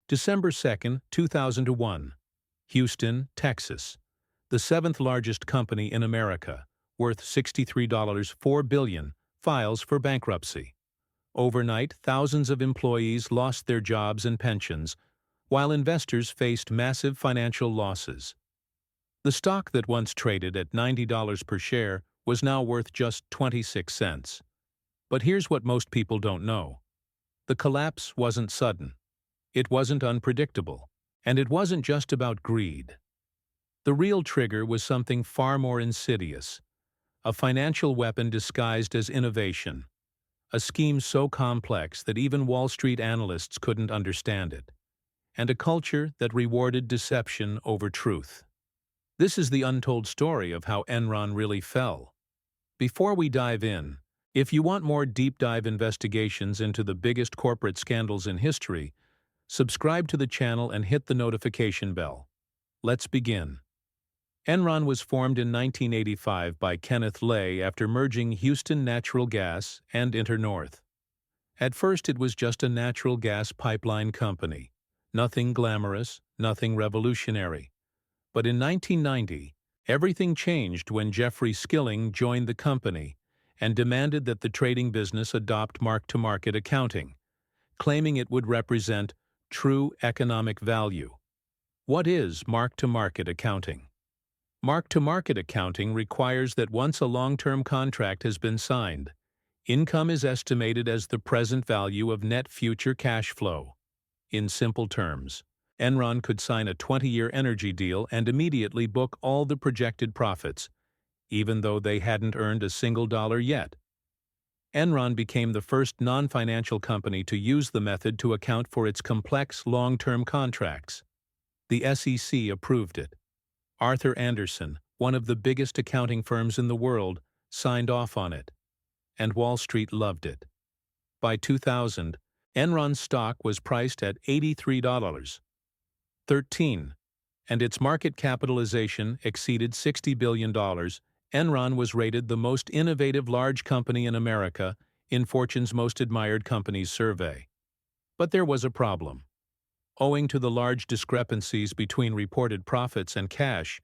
December 2, 2001. Houston, Texas. The seventh largest company in America, worth $63.4 billion, files for bankruptcy. Overnight, thousands of employees lost their jobs and pensions, while investors faced massive financial losses. The stock that once traded at $90 per share was now worth just 26 cents. But here's what most people don't know. The collapse wasn't sudden. It wasn't unpredictable. And it wasn't just about greed. The real trigger was something far more insidious. A financial weapon disguised as innovation. A scheme so complex that even Wall Street analysts couldn't understand it. And a culture that rewarded deception over truth. This is the untold story of how Enron really fell. Before we dive in, if you want more deep-dive investigations into the biggest corporate scandals in history, subscribe to the channel and hit the notification bell. Let's begin. Enron was formed in 1985 by Kenneth Lay after merging Houston Natural Gas and InterNorth. At first it was just a natural gas pipeline company. Nothing glamorous, nothing revolutionary. But in 1990, everything changed when Jeffrey Skilling joined the company and demanded that the trading business adopt mark-to-market accounting, claiming it would represent true economic value. What is mark-to-market accounting? Mark-to-market accounting requires that once a long-term contract has been signed, income is estimated as the present value of net future cash flow. In simple terms, Enron could sign a 20-year energy deal and immediately book all the projected profits, even though they hadn't earned a single dollar yet. Enron became the first non-financial company to use the method to account for its complex long-term contracts. The SEC approved it. Arthur Andersen, one of the biggest accounting firms in the world, signed off on it. And Wall Street loved it. By 2000, Enron's stock was priced at $83.13, and its market capitalization exceeded $60 billion. Enron was rated the most innovative large company in America in Fortune's Most Admired Companies survey. But there was a problem. Owing to the large discrepancies between reported profits and cash,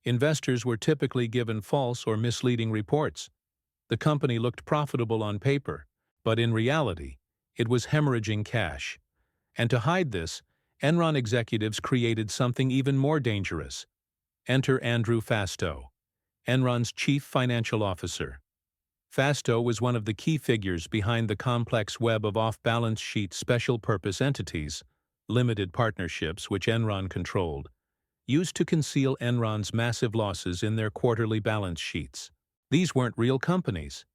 investors were typically given false or misleading reports. The company looked profitable on paper, but in reality, it was hemorrhaging cash. And to hide this, Enron executives created something even more dangerous. Enter Andrew Fastow, Enron's chief financial officer. Fastow was one of the key figures behind the complex web of off-balance sheet special-purpose entities, limited partnerships which Enron controlled, used to conceal Enron's massive losses in their quarterly balance sheets. These weren't real companies.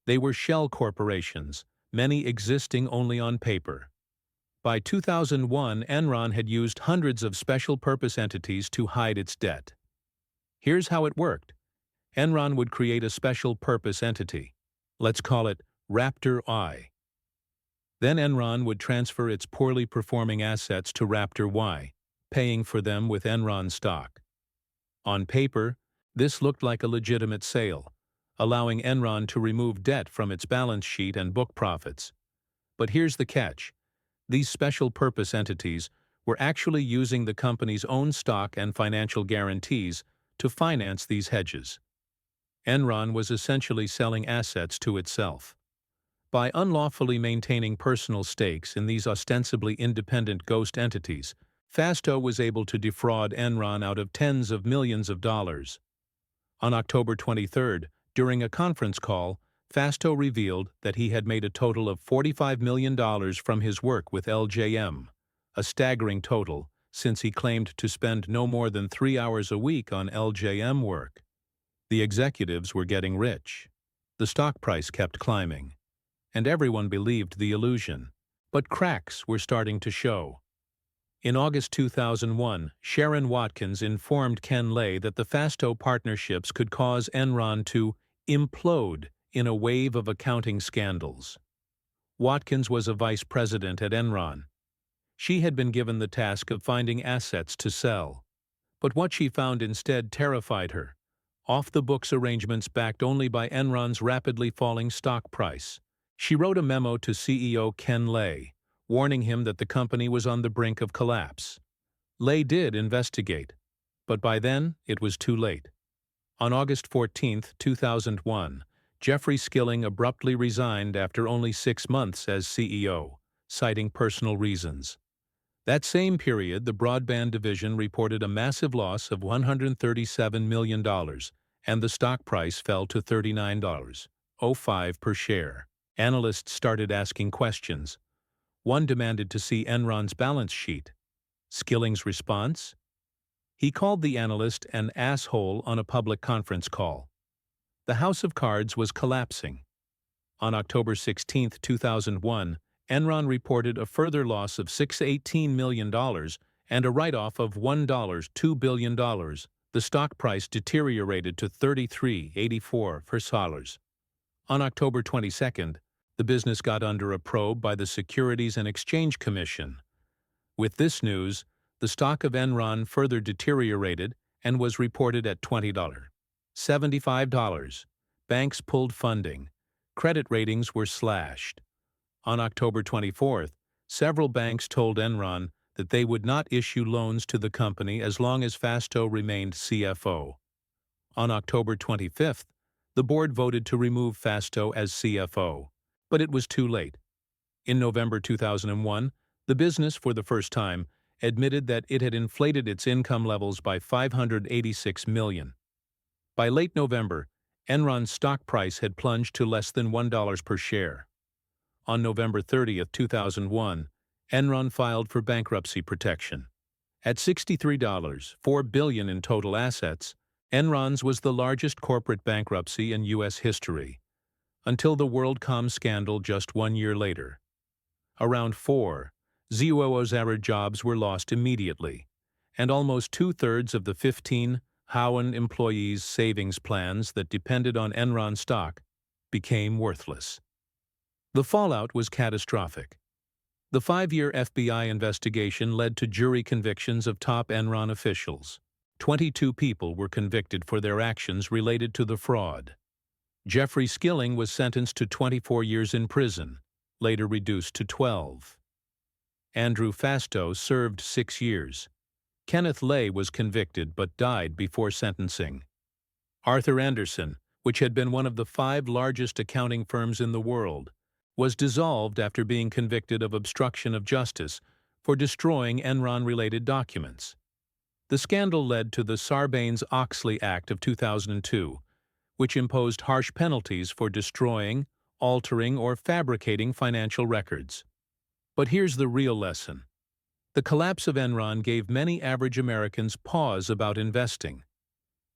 They were shell corporations, many existing only on paper. By 2001, Enron had used hundreds of special-purpose entities to hide its debt. Here's how it worked. Enron would create a special-purpose entity. Let's call it Raptor I. Then Enron would transfer its poorly performing assets to Raptor Y, paying for them with Enron stock. On paper, this looked like a legitimate sale, allowing Enron to remove debt from its balance sheet and book profits. But here's the catch. These special-purpose entities were actually using the company's own stock and financial guarantees to finance these hedges. Enron was essentially selling assets to itself. By unlawfully maintaining personal stakes in these ostensibly independent ghost entities, Fastow was able to defraud Enron out of tens of millions of dollars. On October 23, during a conference call, Fastow revealed that he had made a total of $45 million from his work with LJM, a staggering total since he claimed to spend no more than 3 hours a week on LJM work. The executives were getting rich. The stock price kept climbing. And everyone believed the illusion. But cracks were starting to show. In August 2001, Sharon Watkins informed Ken Lay that the Fastow partnerships could cause Enron to implode in a wave of accounting scandals. Watkins was a vice president at Enron. She had been given the task of finding assets to sell. But what she found instead terrified her. Off-the-books arrangements backed only by Enron's rapidly falling stock price. She wrote a memo to CEO Ken Lay, warning him that the company was on the brink of collapse. Lay did investigate, but by then it was too late. On August 14, 2001, Jeffrey Skilling abruptly resigned after only 6 months as CEO, citing personal reasons. That same period, the broadband division reported a massive loss of $137 million, and the stock price fell to $39.05 per share. Analysts started asking questions. One demanded to see Enron's balance sheet. Skilling's response? He called the analyst an asshole on a public conference call. The house of cards was collapsing. On October 16, 2001, Enron reported a further loss of $618 million and a write-off of $2 billion. The stock price deteriorated to $33.84 per dollar. On October 22, the business got under a probe by the Securities and Exchange Commission. With this news, the stock of Enron further deteriorated and was reported at $20.75. Banks pulled funding. Credit ratings were slashed. On October 24, several banks told Enron that they would not issue loans to the company as long as Fasto remained CFO. On October 25, the board voted to remove Fasto as CFO, but it was too late. In November 2001, the business, for the first time, admitted that it had inflated its income levels by $586 million. By late November, Enron's stock price had plunged to less than $1 per share. On November 30, 2001, Enron filed for bankruptcy protection. At $63.4 billion in total assets, Enron's was the largest corporate bankruptcy in U.S. history, until the WorldCom scandal just 1 year later. Around 4,000 jobs were lost immediately, and almost two-thirds of the 15 Howen employees' savings plans that depended on Enron stock became worthless. The fallout was catastrophic. The 5-year FBI investigation led to jury convictions of top Enron officials. 22 people were convicted for their actions related to the fraud. Jeffrey Skilling was sentenced to 24 years in prison, later reduced to 12. Andrew Fasto served 6 years. Kenneth Lay was convicted but died before sentencing. Arthur Andersen, which had been one of the 5 largest accounting firms in the world, was dissolved after being convicted of obstruction of justice for destroying Enron-related documents. The scandal led to the Sarbanes-Oxley Act of 2002, which imposed harsh penalties for destroying, altering, or fabricating financial records. But here's the real lesson. The collapse of Enron gave many average Americans pause about investing.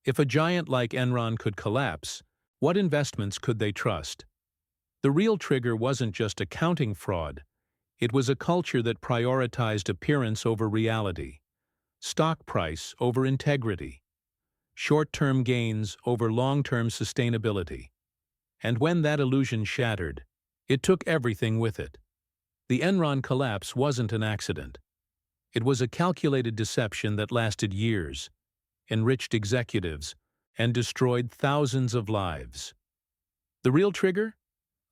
If a giant like Enron could collapse, what investments could they trust? The real trigger wasn't just accounting fraud. It was a culture that prioritized appearance over reality, stock price over integrity, short-term gains over long-term sustainability. And when that illusion shattered, it took everything with it. The Enron collapse wasn't an accident. It was a calculated deception that lasted years, enriched executives, and destroyed thousands of lives. The real trigger?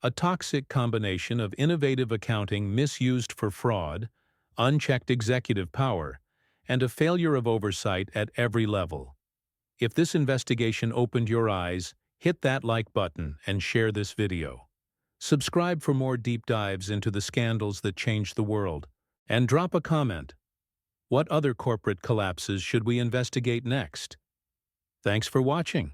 A toxic combination of innovative accounting misused for fraud, unchecked executive power, and a failure of oversight at every level. If this investigation opened your eyes, hit that like button and share this video. Subscribe for more deep dives into the scandals that changed the world, and drop a comment. What other corporate collapses should we investigate next? Thanks for watching.